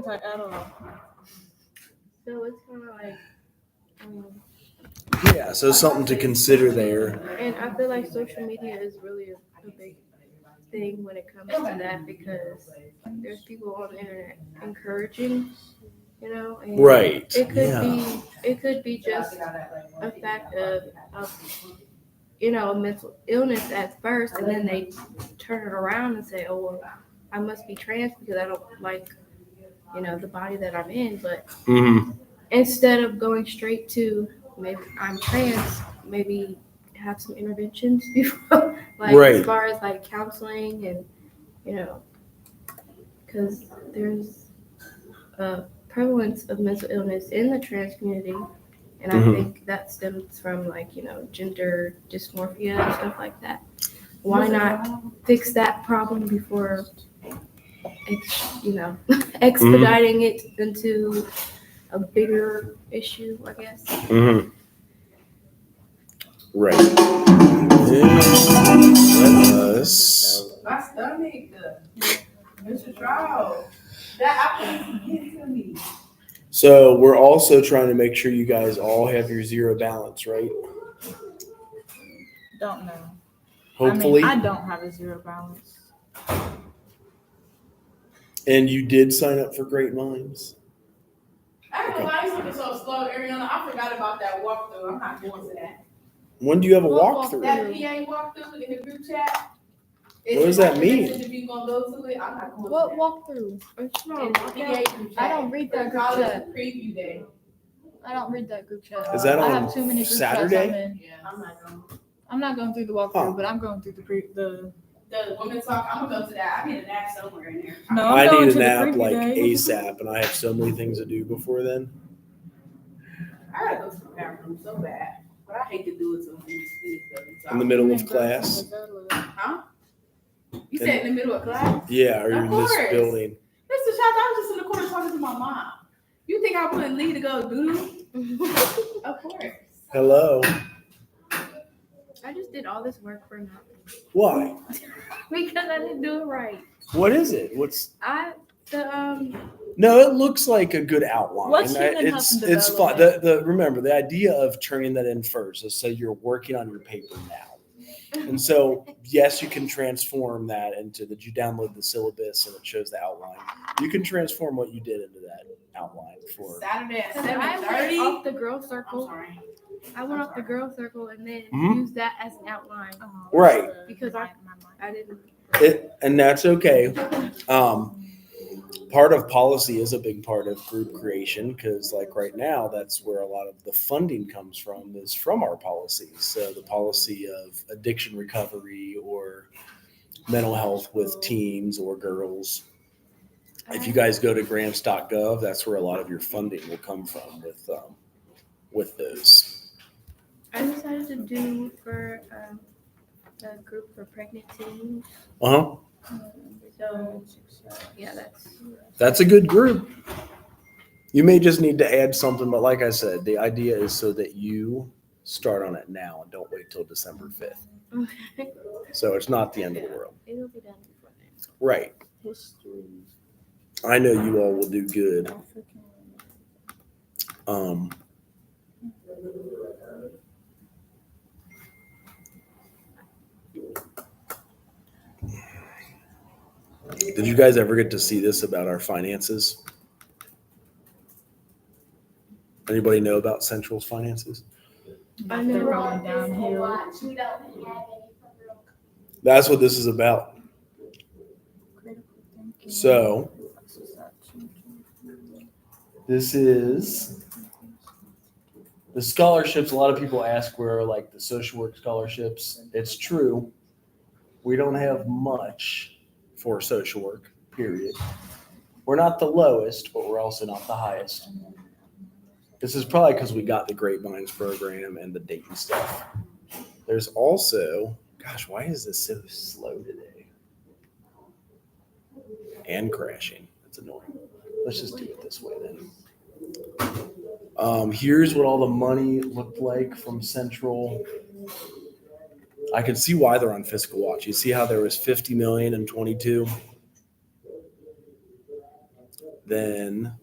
Like, I don't know. So it's kind of like, Yeah, so something to consider there. and I feel like social media is really a big thing when it comes to that because there's people on the internet encouraging, and Right. it could be just a fact of a mental illness at first, and then they turn it around and say, oh well, I must be trans because I don't like the body that I'm in, but Mm-hmm. instead of going straight to maybe I'm trans, maybe have some interventions before, like Right. as far as like counseling and because there's a prevalence of mental illness in the trans community, and I think that stems from like gender dysmorphia and stuff like that. Why not fix that problem before expediting it into a bigger issue, I guess. Mm-hmm. Right. Let us. My stomach, Mr. Trout. That apple is getting to me. So we're also trying to make sure you guys all have your zero balance, right? Don't know. Hopefully. I don't have a zero balance. And you did sign up for Great Minds? I don't know why you looking so slow, Ariana. I forgot about that walkthrough. I'm not going to that. When do you have a What walkthrough? That PA walkthrough in the group chat. What does that mean? If you're going to go to it, I'm not going What to walkthrough? It's that. not It's the PA group chat. I don't read that group College chat. preview day. I don't read that group chat. Is that I on have too many group Saturday? chats I'm in. Yeah, I'm not going. I'm not going through the walkthrough, Huh. but I'm going through the. The women talk. I'm gonna go to that. I need a nap somewhere in there. No, I I'm going need to a the nap preview like day. ASAP, and I have so many things to do before then. I gotta go to the bathroom so bad, but I hate to do it so In the middle of class? Huh? You said in the middle of class? Yeah, or you're in Of this course. building. Mr. Shop, I was just in the corner talking to my mom. You think I wouldn't leave to go doo? Of course. Hello. I just did all this work for nothing Why? because I didn't do it right. What is it? What's The No, it looks like a good outline. What's human It's health and it's fun. Remember the idea of turning that in first is so you're working on your paper now. And so yes, you can transform that into that you download the syllabus and it shows the outline. You can transform what you did into that outline for Saturday at I went 7:30. off the girl I'm circle. sorry. I went off the girl circle and then Mhm. used that as an outline Right. because I didn't. And that's okay. Part of policy is a big part of group creation because like right now that's where a lot of the funding comes from is from our policies. So the policy of addiction recovery or mental health with teens or girls. If you guys go to grants.gov, that's where a lot of your funding will come from with those. I decided to do for the group for pregnant teens. Uh-huh. So yeah, That's a good group. You may just need to add something, but like I said, the idea is so that you start on it now and don't wait till December 5th. okay. So it's not the end of the world. It'll be done before then. Right. History. I know you all will do good. Did you guys ever get to see this about our finances? Anybody know about Central's finances? I They're know. going downhill. That's what this is about. So this is the scholarships. A lot of people ask where are like the social work scholarships. It's true. We don't have much for social work, period. We're not the lowest, but we're also not the highest. This is probably because we got the Great Minds program and the Dayton stuff. There's also, gosh, why is this so slow today? And crashing. That's annoying. Let's just do it this way then. Here's what all the money looked like from Central. I can see why they're on Fiscal Watch. You see how there was 50 million in 22? then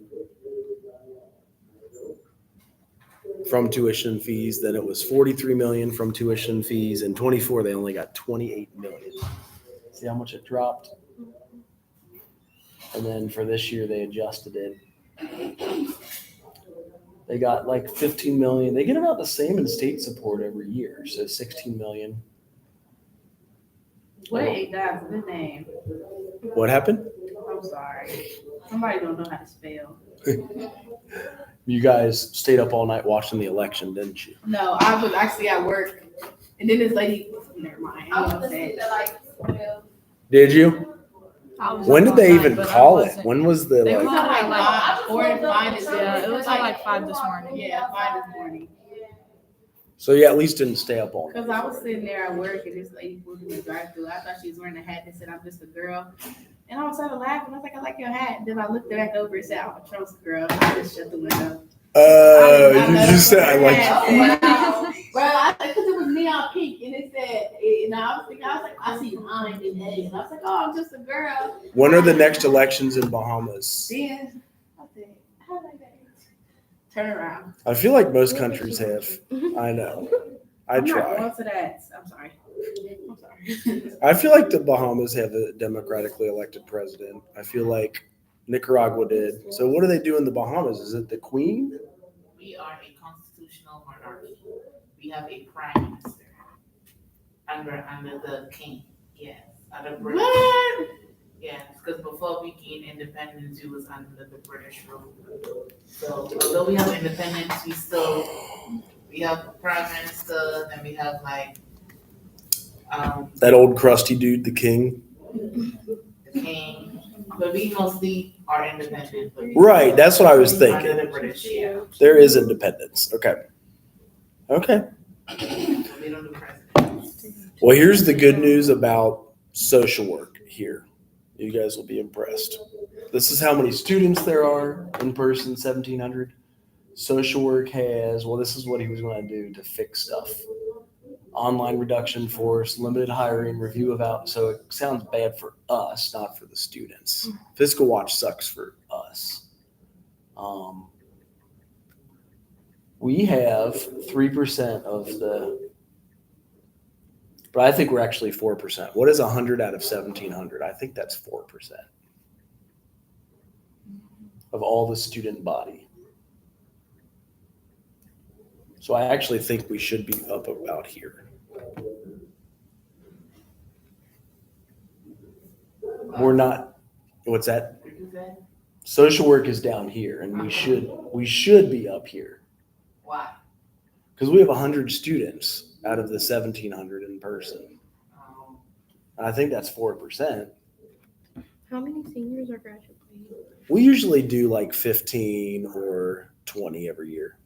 from tuition fees. Then it was 43 million from tuition fees. In 24, they only got 28 million. See how much it dropped? And then for this year, they adjusted it. They got like 15 million. They get about the same in state support every year. So 16 million. Wait, that's the name. What happened? I'm sorry. Somebody don't know how to spell. You guys stayed up all night watching the election, didn't you? No, I was actually at work. And then this lady, never mind. I was I'm listening upset. to like 12. Did you? I was When up did they all night, even but I call it? wasn't. When was the They like? were at like I just 4 and woke up 5 with is something. Yeah, it was at like 5 this morning. Yeah, 5 this morning. So you at least didn't stay up all night. Because I was sitting there at work and this lady pulled me drive through. I thought she was wearing a hat that said, I'm just a girl. And I started laughing. I was like, I like your hat. And then I looked back over and said, I'm a Trump's girl. I just shut the window. You said I like. Wow. Well, because it was neon pink and it said, and I was like, I see mine in A. And I was like, oh, I'm just a girl. When are the next elections in Bahamas? Then I said, how did I get it? Turn around. I feel like most countries have. I know. I I'm not try. going to that. I'm sorry. I feel like the Bahamas have a democratically elected president. I feel like Nicaragua did. So what do they do in the Bahamas? Is it the Queen? We are a constitutional monarchy. We have a prime minister under the king. Yes, under British. What? Yes, because before we gained independence, we was under the British rule. So although we have independence, we have a prime minister, then we have like That old crusty dude, the king? the king, but we mostly are independent. But we Right, that's what I was under thinking. the British, yeah. There is independence. Okay. Okay. We don't do presidents. Well, here's the good news about social work here. You guys will be impressed. This is how many students there are in person, 1,700. Social work has, well, this is what he was going to do to fix stuff. Online reduction force, limited hiring, review of out. So it sounds bad for us, not for the students. Fiscal Watch sucks for us. We have 3% of the, but I think we're actually 4%. What is 100 out of 1,700? I think that's 4% of all the student body. So I actually think we should be up about here. We're not, what's that? What you say? Social work is down here and we should be up here Why? because we have 100 students out of the 1,700 in person. I think that's 4%. How many seniors are graduating? We usually do like 15 or 20 every year.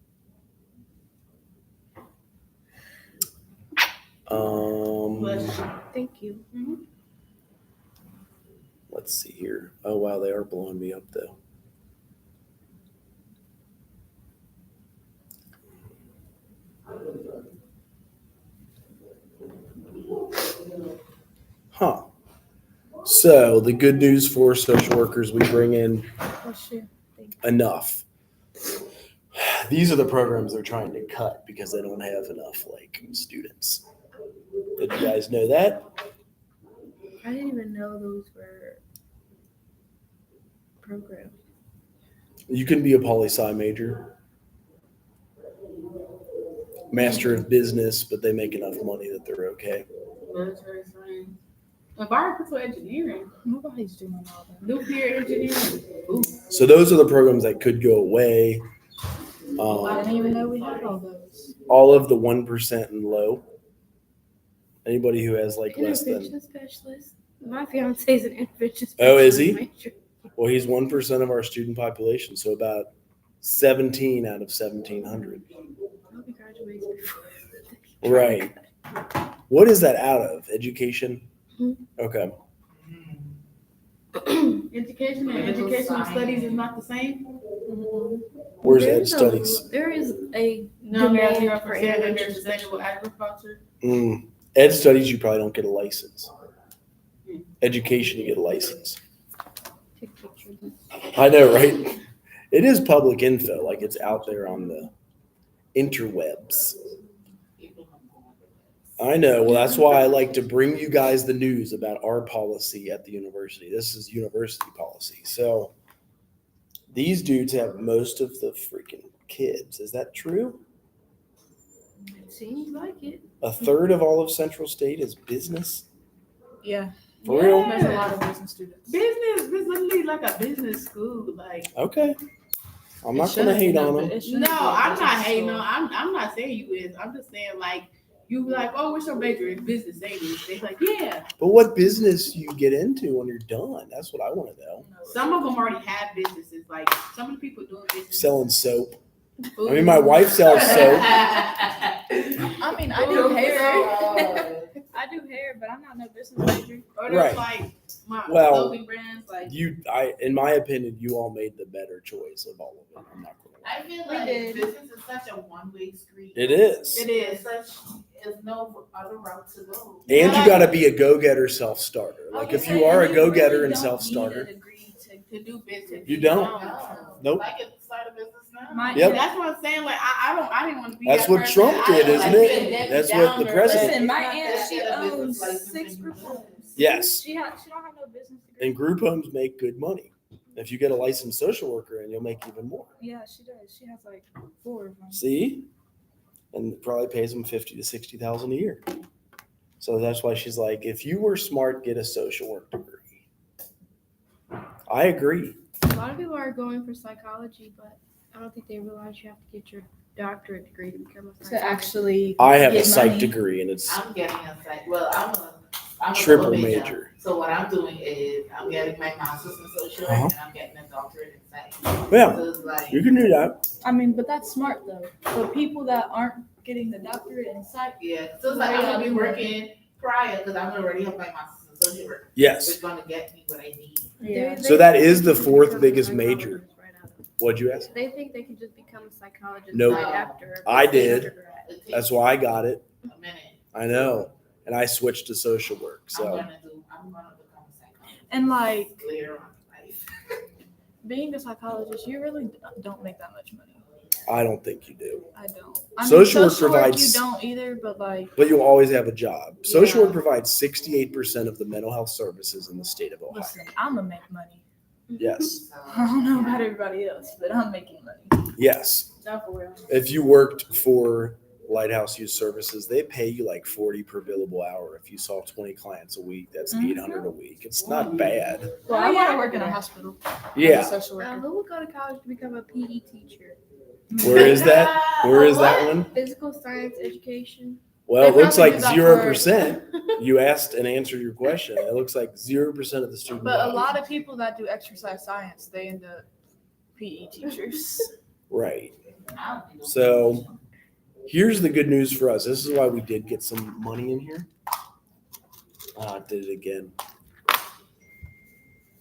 Thank you. Let's see here. Oh, wow, they are blowing me up though. Huh. So the good news for social workers, we bring in Oh, shit. enough. These are the programs they're trying to cut because they don't have enough like students. Did you guys know that? I didn't even know those were programs. You can be a poli-sci major, master of business, but they make enough money that they're okay. Military science. Environmental engineering. Nobody's doing all that. Nuclear engineering. Ooh. So those are the programs that could go away. I didn't even know we had all those. All of the 1% and low. Anybody who has like less than, Intervention specialist. My fiance is an intervention specialist. Oh, is he? major. well, he's 1% of our student population, so about 17 out of 1,700. I'll be graduating before. Right. What is that out of? Education? Mhm. Okay. Education and educational studies is not the same? Where's There Ed is a- Studies? There is a No, demand there's for 0% under intervention sustainable specialists. agriculture. Ed Studies, you probably don't get a license. Education, you get a license. Take pictures. I know, right? It is public info, like it's out there on the interwebs. People don't go over this. I know. Well, that's why I like to bring you guys the news about our policy at the university. This is university policy. So these dudes have most of the freaking kids. Is that true? It seems like it. A third of all of Central State is business? Yeah, For real? there's a lot of business students. Business is literally like a business school. Like, Okay. I'm It not going to shouldn't hate be on no- them. it shouldn't no, be a I'm business not hating school. on. I'm not saying you is. I'm just saying like you be like, oh, what's your major in business? They like, yeah. But what business you get into when you're done? That's what I want to know. Some of them already have businesses. Like some of the people doing business. Selling soap. food. I mean, my wife sells soap. I mean, I do hair. I do hair, but I'm not no business major. Or there's Right. like my Well, clothing brands. Like In my opinion, you all made the better choice of all of them. I'm not going to lie. I feel We like did. business is such a one-way street. It is. it is. There's no other route to go. And you got to be a go-getter self-starter. Like if you are a go-getter and self-starter, To do business. You don't? No. Nope. I can start a business now. My- Yep. That's what I'm saying. Like I didn't want to be. That's that what person. Trump did, isn't it? That's what the president. Listen, my It's not aunt, that she get a business owns license 6 and group you homes. Yes. She don't have no business degree. And group homes make good money. If you get a licensed social worker, and you'll make even more. Yeah, she does. She has like 4 of them. See, and it probably pays them $50,000 to $60,000 a year. So that's why she's like, if you were smart, get a social work degree. I agree. A lot of people are going for psychology, but I don't think they realize you have to get your doctorate degree to become a To psychologist. actually I have a get psych money. degree, and it's I'm getting a psych. Well, I'm a triple double major. So what I'm doing is I'm getting my master's in social work Uh-huh. and I'm getting a doctorate in psych. Yeah, So it's like, you can do that. I mean, but that's smart though. For people that aren't getting the doctorate in psych, yeah. So it's like I'm gonna be working prior because I'm already have my master's in social work. Yes. It's gonna get me what I need. yeah. So that is the They fourth become a biggest major. psychologist right out of- What'd you ask? They think they can just become a psychologist Nope. right after. I did. undergrad. It takes That's why I got it. a minute. I know. And I switched to social work. I'm So gonna become a psychologist And like later on in life. being a psychologist, you really don't make that much money. I don't think you do. I don't. I Social mean, work provides- You don't either, but like But you'll always have a job. Social Yeah. work provides 68% of the mental health services in the state of Ohio. listen, I'ma make money. Yes. So, I don't know about everybody else, but I'm making money. Yes. No, for real. If you worked for Lighthouse Youth Services, they pay you like 40 per billable hour. If you saw 20 clients a week, that's Mhm. 800 a week. It's not bad. Well, I want to work in a hospital. As Yeah. a social worker. Who would go to college to become a PE teacher? Where is that? Where is that one? Physical science education. Well, it They looks probably like do that 0%. You asked and answered your question. It looks like 0% of the student But a body. lot of people that do exercise science, they end up PE teachers. Right. I don't think So here's the good news for us. This is why we did get some money in here. Did it again.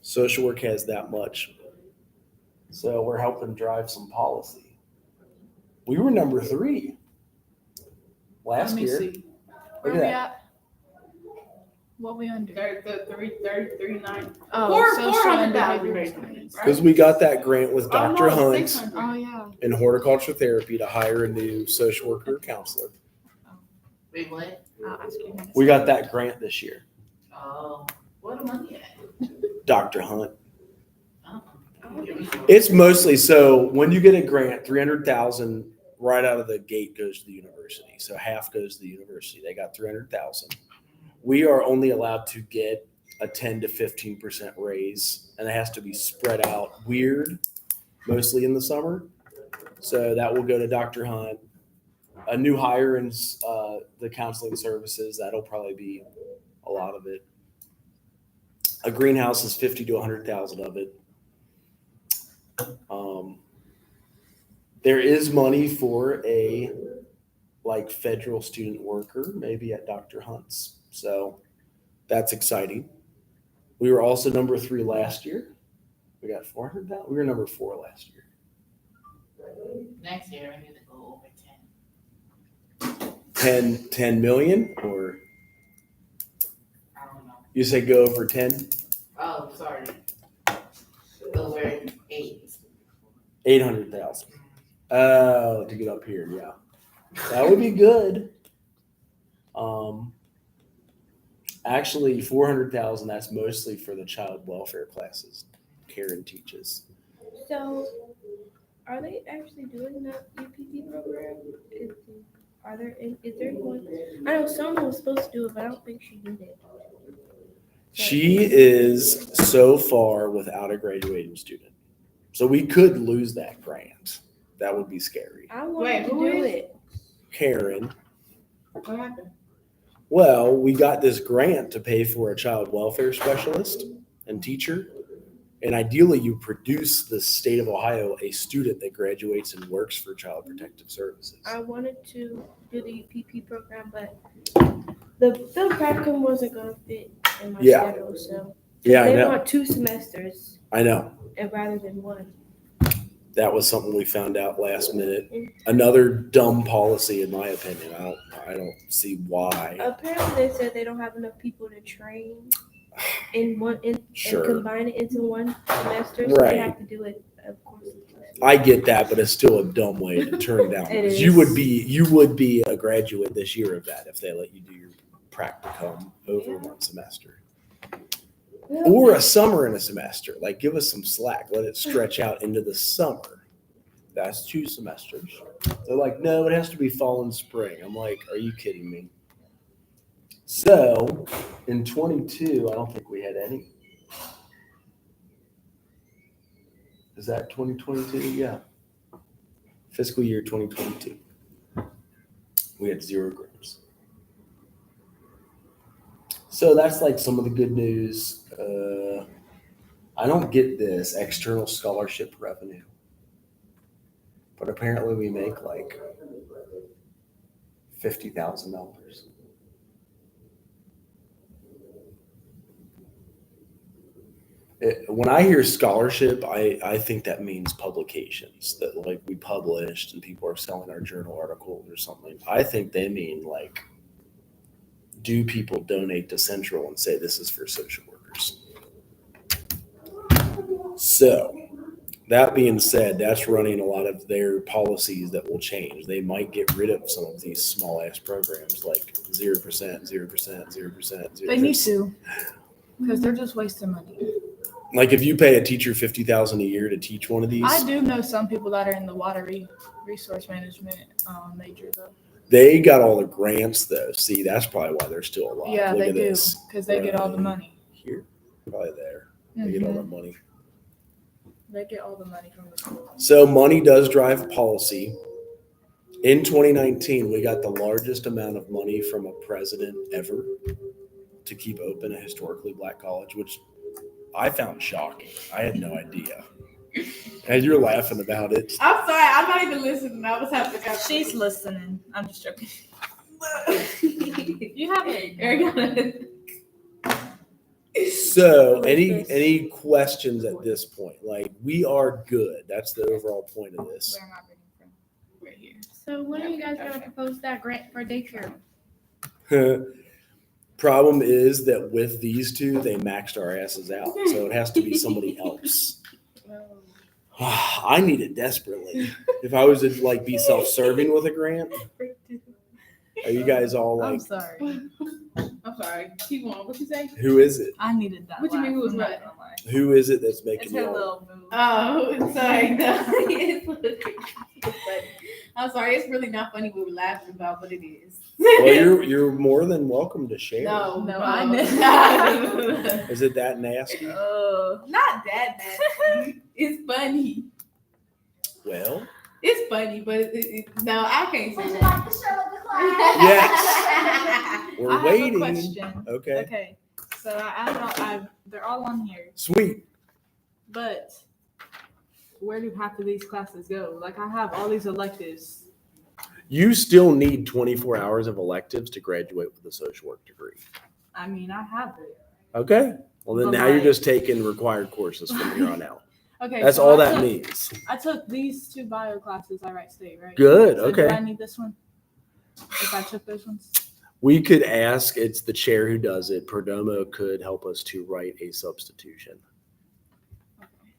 Social work has that much. So we're helping drive some policy. We were number 3 last Let me year. see. Look Where at we that. at? What we under? 39. Oh, social 400,000 and right behavioral now. science. Because we got that grant with Dr. Hunt 600. Oh yeah. in horticulture therapy to hire a new social worker or counselor. Wait, what? I'll ask you next. We got that grant this year. Oh, where the money at? Dr. Hunt. Uh-uh. It's mostly so when you get a grant, 300,000 right out of the gate goes to the university. So half goes to the university. They got 300,000. We are only allowed to get a 10 to 15% raise, and it has to be spread out weird, mostly in the summer. So that will go to Dr. Hunt. A new hire in the counseling services, that'll probably be a lot of it. A greenhouse is 50 to 100,000 of it. There is money for a like federal student worker, maybe at Dr. Hunt's. So that's exciting. We were also number 3 last year. We got 400,000. We were number 4 last year. Next year, I need to go over 10. 10 million, or I don't know. you say go over 10? Oh, sorry. the word eight. 800,000. Oh, to get up here, yeah. That would be good. Actually, 400,000, that's mostly for the child welfare classes Karen teaches. So, are they actually doing the UPT program? Is there one? I know someone was supposed to do it, but I don't think she did it. She is so far without a graduating student. So we could lose that grant. That would be scary. I wanted Wait, to who do is? it. Karen, What happened? well, we got this grant to pay for a child welfare specialist and teacher. And ideally, you produce the state of Ohio a student that graduates and works for Child Protective Services. I wanted to do the UPP program, but the practicum wasn't going to fit in my Yeah. schedule. So Yeah, I they know. want 2 semesters I know. rather than 1. That was something we found out last minute. Another dumb policy, in my opinion. I don't see why. Apparently, they said they don't have enough people to train and Sure. combine it into 1 semester. So Right. they have to do it, of course. I get that, but it's still a dumb way to turn down. It Because is. you would be a graduate this year of that if they let you do your practicum over 1 semester. Or a summer in a semester. Like, give us some slack. Let it stretch out into the summer. That's 2 semesters. They're like, no, it has to be fall and spring. I'm like, are you kidding me? So, in 22, I don't think we had any. Is that 2022? Yeah. Fiscal year 2022. We had 0 grants. So that's like some of the good news. I don't get this external scholarship revenue, but apparently we make like $50,000. When I hear scholarship, I think that means publications, that like we published and people are selling our journal articles or something. I think they mean like, do people donate to Central and say this is for social workers? So that being said, that's running a lot of their policies that will change. They might get rid of some of these small ass programs like 0%, 0%, 0%, 0%. They need to, because they're just wasting money. Like if you pay a teacher $50,000 a year to teach one of these, I do know some people that are in the water resource management major though. they got all the grants though. See, that's probably why they're still alive. Yeah, Look they at do, this. because they get all the money. Here, probably there. They get all the Mhm. money. They get all the money from the school. So money does drive policy. In 2019, we got the largest amount of money from a president ever to keep open a historically black college, which I found shocking. I had no idea. And you're laughing about it. I'm sorry, I'm not even listening. I was having to She's listening. I'm just joking. You have it. Ariana. So What is any questions at this point? Like we are good. That's the overall point of this. Where am I reading from? Right here. So when are you guys going to propose that grant for daycare? Problem is that with these two, they maxed our asses out. So it has to be somebody else. I need it desperately. If I was to like be self-serving with a grant, are you guys all I'm like, sorry. I'm sorry. Keep on. What you say? who is it? I needed that. What you mean, laugh, who was I'm not what? gonna lie. Who is it that's It's making her you all? little move. Oh, sorry. No, it's funny. I'm sorry. It's really not funny what we're laughing about, but it is. Well, you're more than welcome to share. No, No, I I know. Is it that nasty? Oh. Not that nasty. It's funny. Well, It's funny, but no, I can't say Would you that. like to show the class? Yes. We're I waiting. have a question. Okay. Okay. So I added all, they're all on here, Sweet. but where do half of these classes go? Like I have all these electives. You still need 24 hours of electives to graduate with a social work degree. I mean, I have it. Okay. Well, then But now you're like- just taking required courses from here on out. Okay. That's so all I that took- means. I took these 2 bio classes I write state, right? Good. So Do Okay. I need this one? If I took those ones? We could ask, it's the chair who does it. Perdomo could help us to write a substitution. Okay.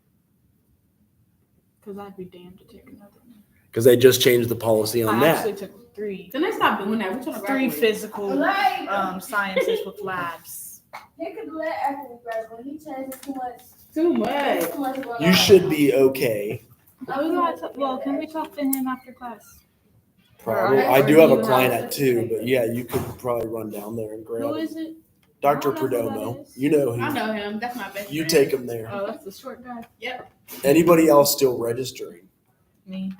Because I'd be damned to take another one. Because they just changed the policy on I that. actually took 3. Then they stop doing that. We're trying to 3 graduate. physical Like, sciences with labs. he could let after graduate. He changes too much. Too much. Too much going You on. should be okay. Well, can we talk to him after class? Probably. Or I do have a you client have- at 2, but yeah, you could probably run down there and grab Who him. is it? Dr. I don't know who that Perdomo. is. You know I him. know him. That's my best You friend. take him there. Oh, that's the short guy. Anybody else still registering? Me.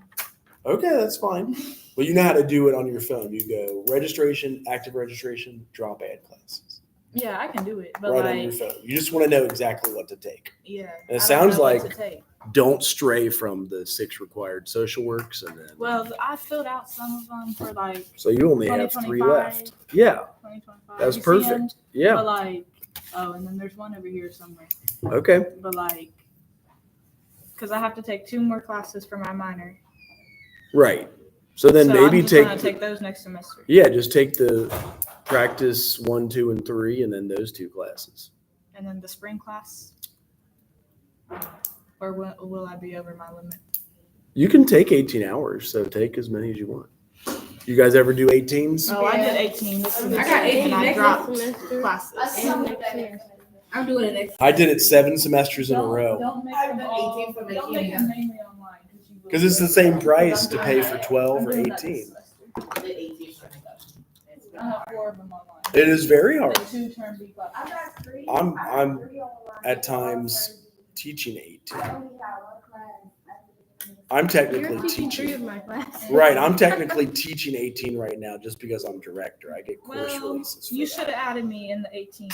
Okay, that's fine. Well, you know how to do it on your phone. You go registration, active registration, drop add classes. Yeah, I can do it, but Right on your phone. You just want to know exactly what to take. yeah. It I don't sounds know what like- to take. Don't stray from the 6 required social works, and then Well, I filled out some of them for like so you only have 3 2025. left. Yeah, 2025. that's You see 'em? perfect. Yeah. But like, oh, and then there's one over here somewhere. Okay. But like, because I have to take 2 more classes for my minor. Right. So then so maybe I'm just gonna take those next semester. yeah, just take the practice 1, 2, and 3, and then those 2 classes. And then the spring class. Or will I be over my limit? You can take 18 hours, so take as many as you want. You guys ever do 18s? Oh, I did 18 this semester. got 18 and I next dropped semester. classes. And next year. I'm doing it next. I did it 7 semesters in a row. Don't make I've them done all. 18 for Don't making make them mainly online. you will Because it's the fail. same price to I'm pay doing for that. 12 I'm or doing that this 18. semester. I did 18 for next. I have 4 of them online. It is very hard. The 2 term B classes. I got 3. I'm- I got I'm 3 online. at times teaching 18. I only got 1 class. I'm You're technically teaching 3 teaching. of my classes. Right, I'm technically teaching 18 right now just because I'm director. I get course Well, releases. For you that. should have added me in the 18.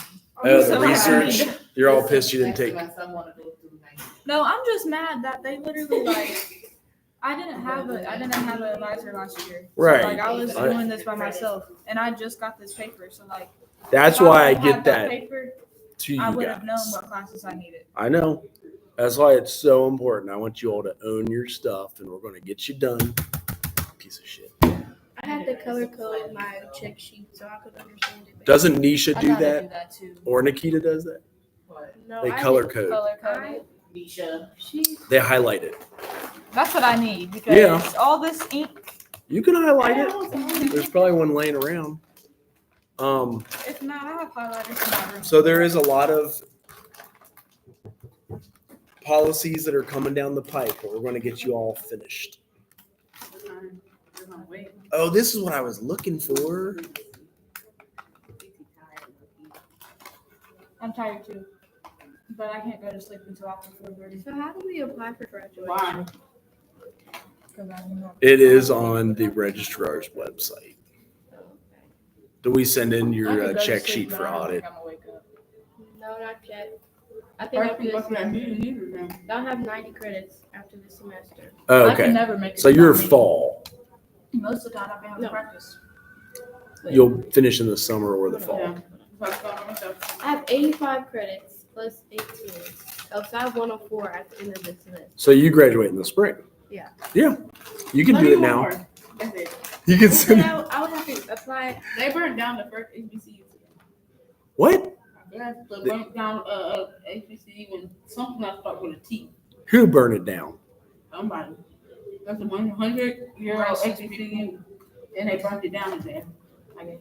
Oh, So the happy. research. You're all pissed you didn't take. My son wanted to go through 19. No, I'm just mad that they literally like. I didn't have an advisor last year. So, Right. like I was Right. doing this by myself, and I just got this paper. So like. That's if why I would've had get that paper. to you I would have known guys. what classes I needed. I know. That's why it's so important. I want you all to own your stuff, and we're going to get you done. Piece of shit. I had to color code my check sheet so I could understand it. better. Doesn't Nisha I do gotta that? do that too. Or Nikita does that? What? No, They I color didn't- code. Color coded. Nisha. She They highlight it. That's what I need because Yeah. all this ink. You can highlight it. There's probably one laying around. If not, I have highlighters in my room. So there is a lot of policies that are coming down the pipe, but we're going to get you all finished. Oh, this is what I was looking for. I'm tired too, but I can't go to sleep until after 4:30 So how do we apply for graduation? Why? because I'm not. It is on the registrar's website. Do we send in I your could go to check sleep, sheet but for I don't audit? think I'm gonna wake up. No, not yet. I think I'm good. First, I'll have 90 credits after the semester. Oh, I can okay. never make it. So to you're that meeting. fall. Most of the time, I've been having No. practice. You'll finish in the summer or the fall. Yeah. I have 85 credits plus 18. Oh, so I have 104 at the end of the semester. So you graduate in the spring. Yeah. Yeah. You can do it now. That's it. You can But send. I would have to apply. They burned down the first HBCU. What? They had to burn down HBCU when something else started with a T. Who burned it down? Somebody. That's a 100-year-old HBCU, and they burned it down there. I guess.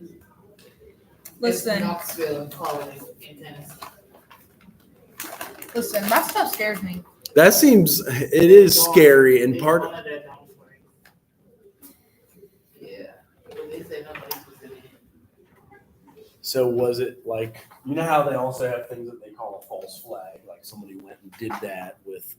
Listen, Knoxville and College in Tennessee. listen, that stuff scares me. That seems. It is scary and They part. wanted their dormitory. Yeah, but they said nobody's was in it. So was it like, you know how they also have things that they call a false flag? Like somebody went and did that with,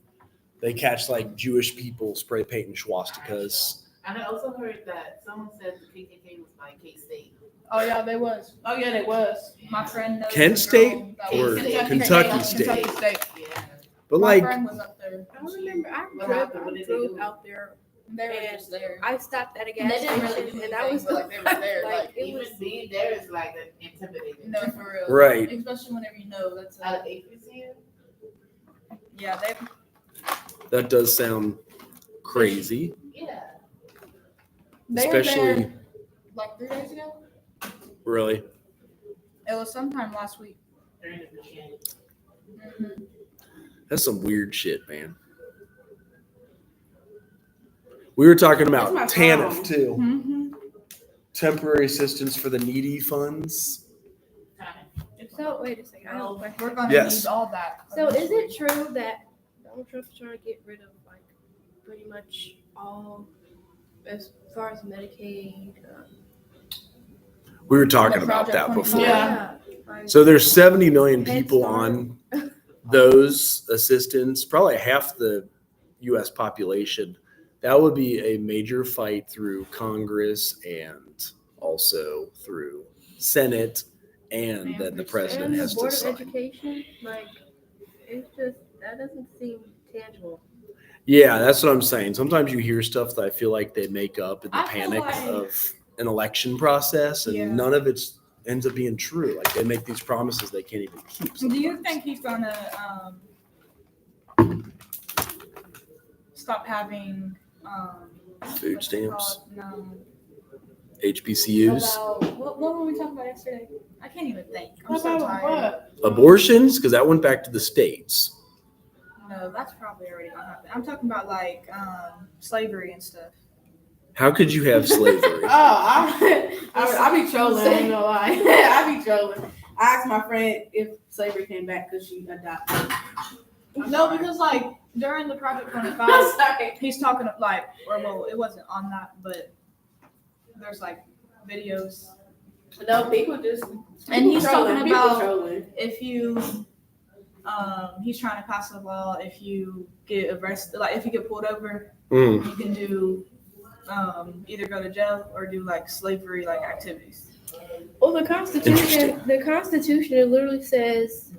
they catch like Jewish people spray painting swastikas. And I also heard that someone said the KKK was by K-State. Oh yeah, they was. Oh yeah, they was. My friend knows. Kent a State girl that or was- Kentucky State? Kentucky State. Yeah. But My like, friend was up there. I remember I What drove, happened? What I did they drove do? out there. They were And just there. I stopped at a They gas didn't really station do and that anything, was but, like, they were there, like, it Even was being there is like intimidating. No, for real. Right. Especially whenever you know that's. Out of HBCU? Yeah, they. that does sound crazy, Yeah. They were especially, there like 3 days ago. really. It was sometime last week. During the Christianity. Mhm. That's some weird shit, man. We were talking about That's my TANF phone. too. Mhm. Temporary assistance for the needy funds. So wait a second. I have a question. We're gonna Yes. need all that. So is it true that Donald Trump's trying to get rid of like pretty much all as far as Medicaid? We were talking The about Project that 25. before. Yeah. Like, So there's 70 million Head people Start. on those assistance, probably half the US population. That would be a major fight through Congress and also through Senate, and then the president and the has to Board of sign. Education, like it's just that doesn't seem tangible. Yeah, that's what I'm saying. Sometimes you hear stuff that I feel like they make up in the I feel panic like- of an election process, and Yeah. none of it ends up being true. Like they make these promises they can't even keep. Do you sometimes. think he's gonna stop having Food what's it stamps, called? No. HBCUs, About, what were we talking about yesterday? I can't even think. I'm so About tired. what? abortions, because that went back to the states. No, that's probably already gonna happen. I'm talking about like slavery and stuff. How could you have slavery? I be trolling, I ain't gonna lie. I be trolling. I asked my friend if slavery came back because she adopted. No, because like during the Project 25, I'm sorry. he's talking of like, or well, it wasn't on that, but there's like videos. No, people just. And he's trolling, talking people about trolling. if you, he's trying to pass a law. If you get arrested, like if you get pulled over, Mm. you can do either go to jail or do like slavery like activities. Well, the Constitution, it literally says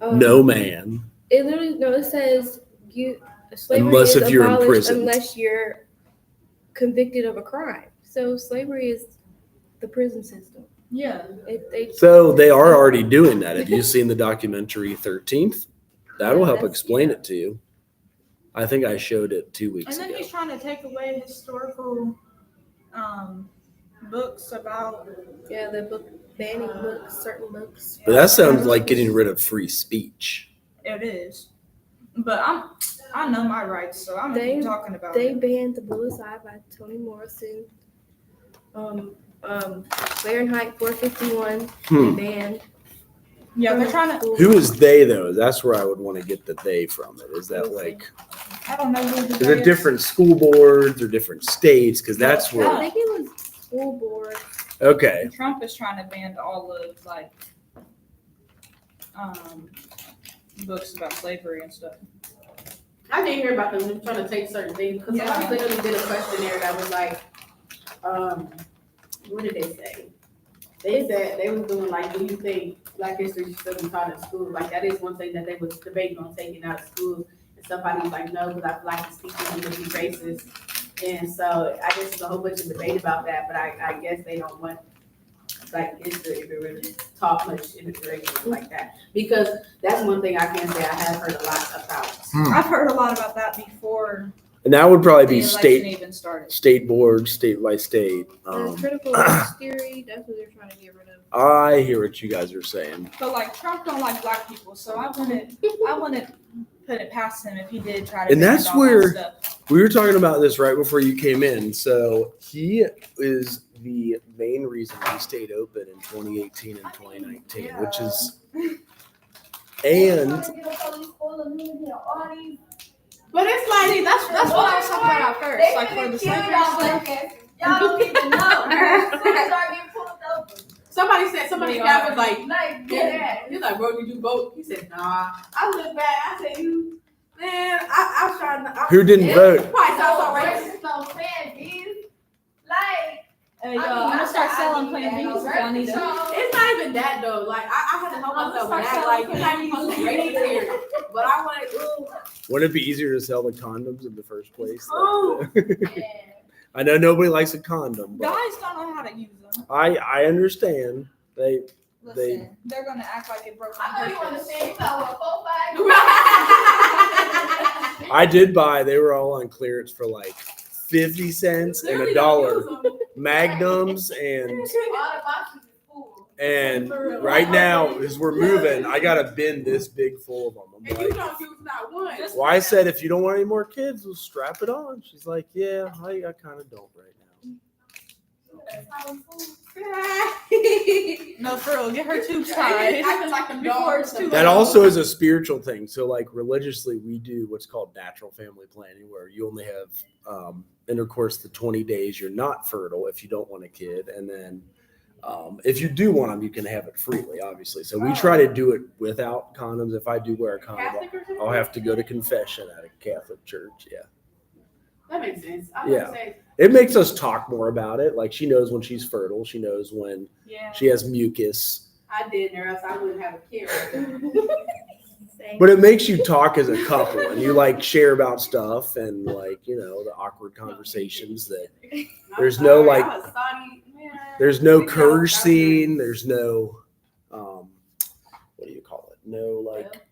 No man. It says slavery Unless is if you're abolished imprisoned. unless you're convicted of a crime. So slavery is the prison system. Yeah. So they are already doing that. Have you seen the documentary 13th? That'll help That's- explain it to you. I think I showed it 2 weeks And then ago. he's trying to take away historical books about. Yeah, the book banning books, certain books. But that sounds like getting rid of free speech. It is, but I know my rights, so I'm They- talking about They it. banned The Bull's Eye by Toni Morrison. Fahrenheit 451. Hmm. They banned. Yeah, they're trying to. Who is they though? That's where I would want to get the they from it. Is that like, I don't know who the is it different school boards or different states? Because that's I where, think it was school board. okay. Trump is trying to ban all of like books about slavery and stuff. I didn't hear about them trying to take certain things because Yeah. somebody literally did a questionnaire that was like, what did they say? They said they was doing like, do you think Black history should still be taught in school? Like that is one thing that they was debating on taking out of school. And somebody was like, no, because I feel like it's teaching them to be racist. And so I guess there's a whole bunch of debate about that, but I guess they don't want Black history to be really taught much in the curriculum like that. Because that's one thing I can say I have heard a lot about. I've heard a lot about that before And that would probably the be election state even started. state board, state by state. Critical race theory. That's what they're trying to get rid of. I hear what you guys are saying. But like Trump don't like Black people, so I wouldn't put it past him if he did try to. And ban that's all where- that stuff. We were talking about this right before you came in. So he is the main reason we stayed open in 2018 and 2019, which is, and But it's like, See, that's what I was talking about at first, like for the slavery stuff. Y'all don't even know. They start getting pulled over. somebody said, somebody staff was like, Like, dead he's like, bro, did you vote? He said, nah. I looked back, I said, you, man, I was trying to. who didn't vote? Probably sounds So so racist. racist, so bad, these. Like, Hey, yo, I'm gonna start selling Plan Bs if y'all need them. It's not even that though. Like I had to help myself with that. Like you're not even supposed to be racist here. But I want Wouldn't it be easier to sell the condoms in the first place? Oh. I know nobody likes a condom, but Guys don't know how to use them. I understand. They Listen, they're gonna act like it broke I know you on want to purpose. say, you got what, 4, 5? I did buy. They were all on clearance for like 50 cents and $1. Magnums and All the boxes is full. And For real. right now, as we're moving, I got a bin this big full of them. I'm And you like, don't use not one. well, I said, if you don't want any more kids, we'll strap it on. She's like, yeah, I kind of don't right now. No, for real. Get her tubes tied. I feel like them Before dogs. it's too That also is a spiritual thing. So, like, religiously, we do what's called natural family planning, where you only have intercourse the 20 days you're not fertile if you don't want a kid. And then if you do want them, you can have it freely, obviously. So we try to do it without condoms. If I do wear a condom, Catholic or something? I'll have to go to confession at a Catholic church. Yeah. That makes sense. I Yeah. would say It makes us talk more about it. Like, she knows when she's fertile. She knows when Yeah. she has mucus. I did, or else I wouldn't have a kid. But it makes you talk as a couple, and you like share about stuff and like, you know, the awkward conversations that There's no, like- I was sorry, man. there's no curse scene. There's no, what do you call it? No like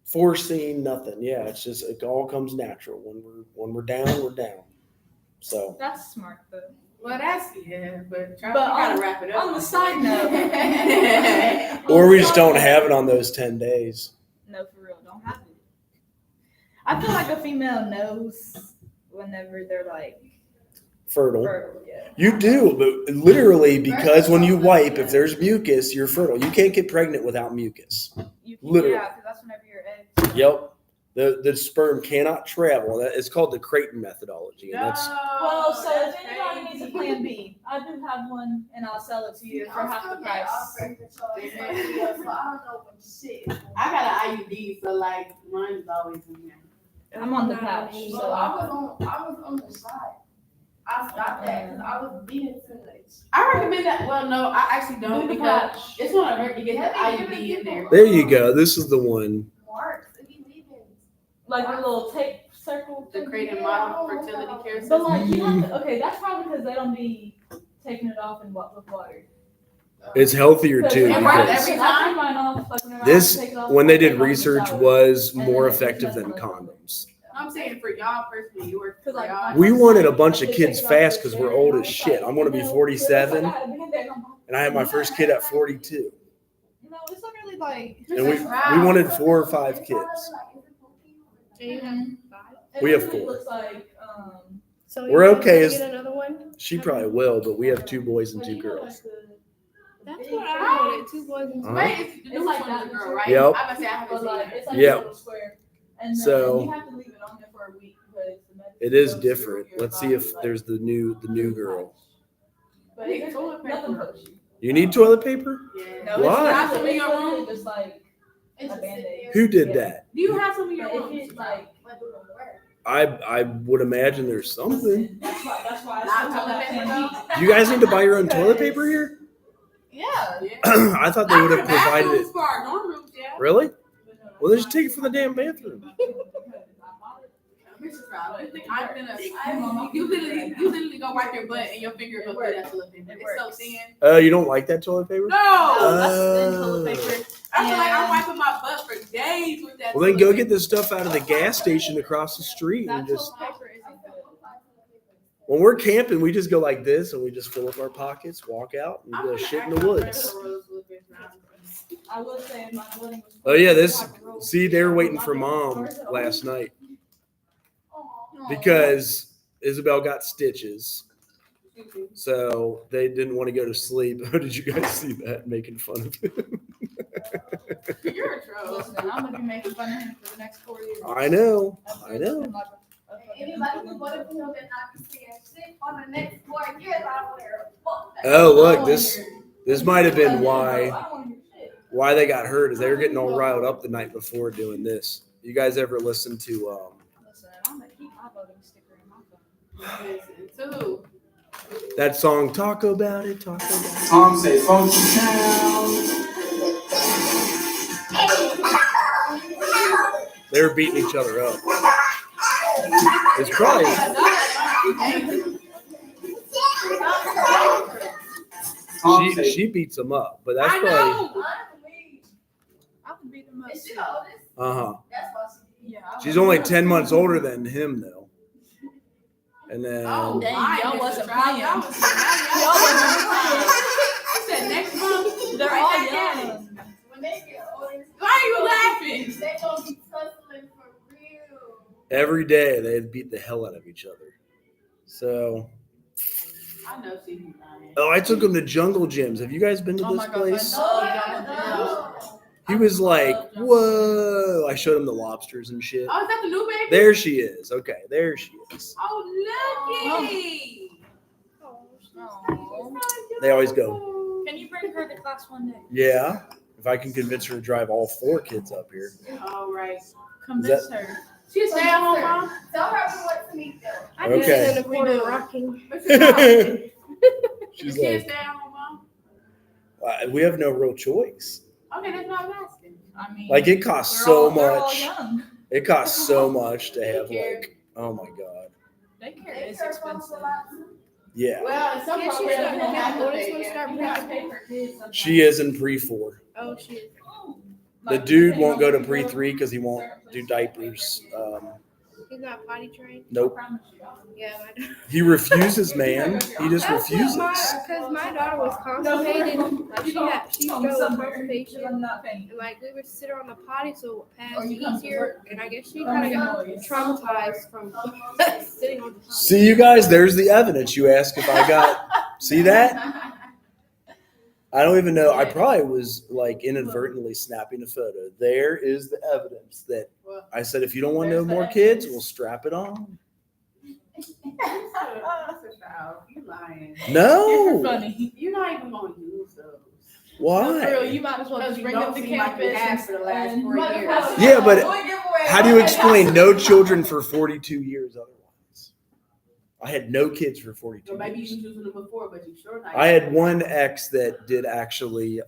forcing, nothing. Yeah. It's just, it all comes natural. When we're down, we're down. So That's smart though. Well, that's yeah, but Charlie, But you gotta on- wrap it up. on the side note- or we just don't have it on those 10 days. No, for real. Don't have it. I feel like a female knows whenever they're like Fertile. fertile. Yeah. You do, but literally, because when you wipe, if there's mucus, you're fertile. You can't get pregnant without mucus. You, Literally. Yeah, because that's whenever your eggs. Yep. The sperm cannot travel. It's called the Creighton methodology. And that's Well, so if that's anybody needs a plan B, I do have one, and I'll sell it to you for half the price. I got an IUD, so like mine is always in there. I'm on the pouch, so I was on the side. I stopped that because I was being too much. I recommend that. Well, no, I actually don't Do the because pouch. it's gonna hurt to get the IUD in there. there you go. This is the one. Mark, if you leaving. Like a little tape circle. The Creighton Model Fertility Care But System. like you have to, okay, that's probably because they don't be taking it off with water. It's healthier too. It works Because every I time? take mine off, like, whenever I this, take it off, when they I take did it off in the research, shower. was And more then it effective doesn't than look- condoms. I'm saying for y'all personally, you work for Cause like y'all. We wanted a bunch of kids fast because we're old as shit. I'm gonna be 47, and I had my first kid at 42. No, it's not really like. And we wanted 4 or 5 kids. We have 4. Looks like, So We're you okay guys as- get another one? She probably will, but we have 2 boys and like, 2 you know, like girls. That's what I wanted. 2 boys and 2 Uh-huh. Wait, it's the It's new like one that is a girl, material. right? Yep. I'm gonna say I haven't but seen like, it. it's like Yep. a little square. And then So- you have to leave it on there for a week because the medicine It is goes through different. your Let's see body, if like- there's the new girl. But Need it's toilet nothing paper. hurts you. You need toilet paper? Yeah. No, Why? it's Have not. some in your It's literally room? just like It's a just Band-Aid. sit there. Who did Yeah. that? Do you have some in your But if room? it's like Like, doing work. I would imagine there's something. that's why I Not still have toilet that paper plan though? Do you guys need to buy your own toilet paper here? B. Yeah. Yeah. I thought they would have provided it. For our dorm rooms, yeah. Really? Well, they just take it from the damn bathroom. Mrs. Rob, you think I'm gonna? You literally go wipe your butt and your finger go through that toilet paper. It It's so works. thin. You don't like that toilet paper? No. Oh, that's thin toilet paper. I feel like I'm And- wiping my butt for days with that. Well, then toilet go paper. get this stuff out of the gas station across the street That and just. toilet paper isn't good. When we're camping, we just go like this and we just fill up our pockets, walk out, and I'm go gonna shit in ask the my friend woods. for Rose Lucas now. I will say my wedding was. Oh yeah, this. See, they were waiting for mom last night because Isabel got stitches, so they didn't want to go to sleep. Oh, did you guys see that? Making fun of him. You're a troll. Listen, I'm gonna be making fun of him for the next 4 years. I know. That's I know. been like a fucking Anybody who influence. wanted to know that not be saying shit on the next 4 years, I don't care. Fuck that. Oh I look, don't this wanna hear- this might have been I why don't wanna hear shit. they got hurt. Is they were getting all riled up the night before doing this. You guys ever listen to Listen, I'm gonna keep my voting sticker in my phone. Listen, to who? that song "Talk About It"? Talk about it. Tom say, funky town. They were beating each other up. It's probably Tom say, she beats them up, but that's I probably know. I would beat him up. Is she the oldest? uh-huh. That's why she. Yeah. I She's would- only 10 months older than him though. And then Oh, Dang, my, y'all Mr. wasn't Trout, playing. y'all was- Y'all wasn't playing. You said next month. They're Write all that down. young. When they get older. Why are you laughing? They gonna be tussling for real. Every day they'd beat the hell out of each other. So, I know she's lying. oh, I took him to Jungle Gyms. Have you guys been to Oh this my gosh, place? Oh, He was like, whoa. I showed him the lobsters and shit. Oh, is that the new baby? There she is. Okay, there she is. Oh, looky. They always go, Can you bring her to class one day? yeah, if I can convince her to drive all 4 kids up here. All right. Convince her. She's stay at home, mom. Tell her we want to meet them. I just Okay. in the corner rocking. But she's not. She's She like, stay at home, mom. we have no real choice. Okay, that's what I'm asking. I mean, Like it costs we're so all much. young. It costs so much to have like, oh my God. Daycare is Daycare expensive. costs a lot. Yeah. Well, in some Yeah, she's programs, starting you don't to have have to oldest pay. one Yeah, start you have to paying. pay for kids sometimes. She is in pre-4. Oh, shit. The Like, dude depending won't on go to where you pre-3 because he won't do diapers. He's not potty trained. Nope. Yeah, He refuses, man. He just That's refuses. because my daughter was constipated. Like she struggled with constipation. I'm not paying. And like we would sit her on the potty so it Or passed you come to easier. And I guess she Oh, kind of yeah. got traumatized from sitting on the potty. See, you guys, there's the evidence. You ask if I got, see that? I don't even know. I probably was like inadvertently snapping a photo. There is the evidence that I said, if you don't want no more kids, we'll strap it on. You lying. You're No. funny. You're not even gonna use those. No, for real, Why? you might as well Because just you bring don't them to seem like you campus. have for the last and- 4 years. Yeah, but how do you explain no children for 42 years otherwise? I had no kids for 42 So maybe years. you was using them before, but you sure not. I had one ex that did actually